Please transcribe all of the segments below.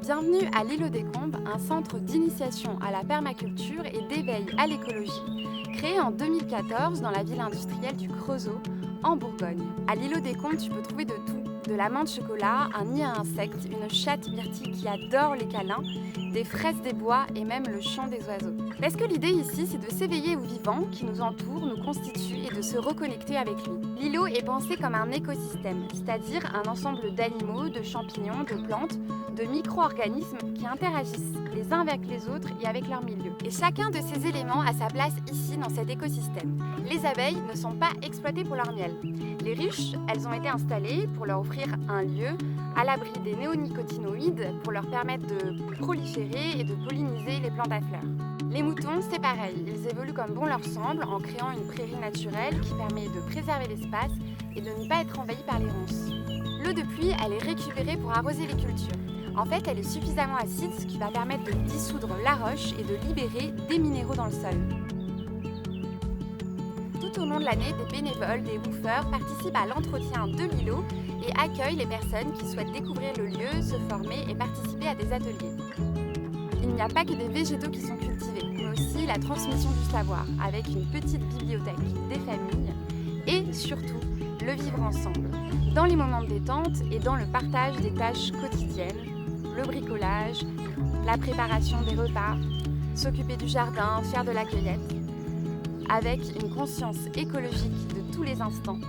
Bienvenue à l'îlot des Combes, un centre d'initiation à la permaculture et d'éveil à l'écologie, créé en 2014 dans la ville industrielle du Creusot, en Bourgogne. À l'îlot des Combes, tu peux trouver de tout, de la menthe chocolat, un nid à insectes, une chatte myrtille qui adore les câlins, des fraises des bois et même le chant des oiseaux. Parce que l'idée ici, c'est de s'éveiller au vivant qui nous entoure, nous constitue et de se reconnecter avec lui. L'îlot est pensé comme un écosystème, c'est-à-dire un ensemble d'animaux, de champignons, de plantes, de micro-organismes qui interagissent les uns avec les autres et avec leur milieu. Et chacun de ces éléments a sa place ici dans cet écosystème. Les abeilles ne sont pas exploitées pour leur miel. Les ruches, elles ont été installées pour leur offrir un lieu à l'abri des néonicotinoïdes pour leur permettre de proliférer et de polliniser les plantes à fleurs. Les moutons, c'est pareil, ils évoluent comme bon leur semble en créant une prairie naturelle qui permet de préserver l'espace et de ne pas être envahi par les ronces. L'eau de pluie, elle est récupérée pour arroser les cultures. En fait, elle est suffisamment acide, ce qui va permettre de dissoudre la roche et de libérer des minéraux dans le sol. Tout au long de l'année, des bénévoles, des woofers participent à l'entretien de l'îlot et accueillent les personnes qui souhaitent découvrir le lieu, se former et participer à des ateliers. Il n'y a pas que des végétaux qui sont cultivés, mais aussi la transmission du savoir, avec une petite bibliothèque des familles et surtout le vivre ensemble, dans les moments de détente et dans le partage des tâches quotidiennes, le bricolage, la préparation des repas, s'occuper du jardin, faire de la cueillette, avec une conscience écologique de tous les instants.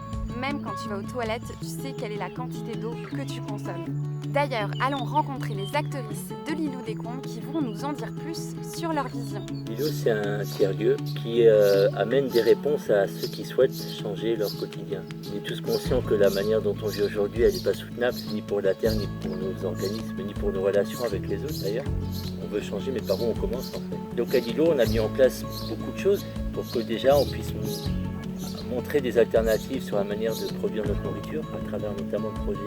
Même quand tu vas aux toilettes, tu sais quelle est la quantité d'eau que tu consommes. D'ailleurs, allons rencontrer les actrices de l'îlot des Combes qui vont nous en dire plus sur leur vision. L'îlot, c'est un tiers-lieu qui amène des réponses à ceux qui souhaitent changer leur quotidien. On est tous conscients que la manière dont on vit aujourd'hui, elle n'est pas soutenable, ni pour la terre, ni pour nos organismes, ni pour nos relations avec les autres d'ailleurs. On veut changer, mais par où on commence en fait? Donc à l'îlot, on a mis en place beaucoup de choses pour que déjà on puisse montrer des alternatives sur la manière de produire notre nourriture, à travers notamment le projet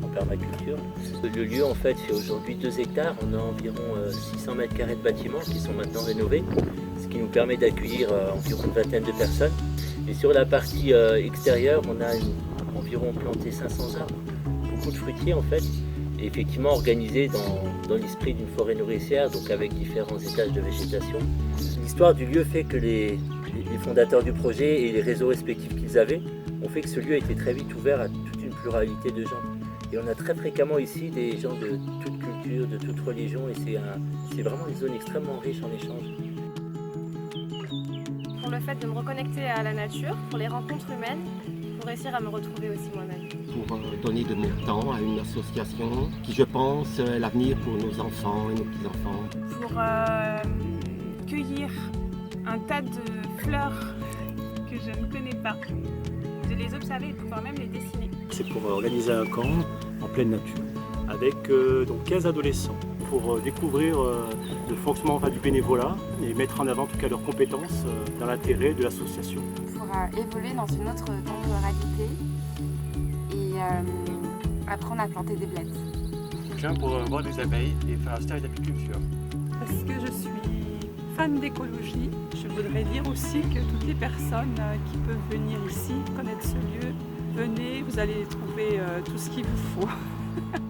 en permaculture. Le lieu en fait fait aujourd'hui 2 hectares, on a environ 600 mètres carrés de bâtiments qui sont maintenant rénovés, ce qui nous permet d'accueillir environ une vingtaine de personnes. Et sur la partie extérieure, on a environ planté 500 arbres, beaucoup de fruitiers en fait, et effectivement organisés dans l'esprit d'une forêt nourricière, donc avec différents étages de végétation. L'histoire du lieu fait que les fondateurs du projet et les réseaux respectifs qu'ils avaient ont fait que ce lieu a été très vite ouvert à toute une pluralité de gens. Et on a très fréquemment ici des gens de toute culture, de toute religion, et c'est vraiment une zone extrêmement riche en échanges. Pour le fait de me reconnecter à la nature, pour les rencontres humaines, pour réussir à me retrouver aussi moi-même. Pour donner de mon temps à une association qui, je pense, est l'avenir pour nos enfants et nos petits-enfants. Pour cueillir un tas de fleurs que je ne connais pas, de les observer et de pouvoir même les dessiner. C'est pour organiser un camp en pleine nature avec donc 15 adolescents pour découvrir le fonctionnement du bénévolat et mettre en avant en tout cas leurs compétences dans l'intérêt de l'association. Pour évoluer dans une autre temporalité et apprendre à planter des blettes. Je viens pour voir des abeilles et faire un stage d'apiculture. Parce que je suis fan d'écologie, je voudrais dire aussi que toutes les personnes qui peuvent venir ici, connaître ce lieu, venez, vous allez trouver tout ce qu'il vous faut.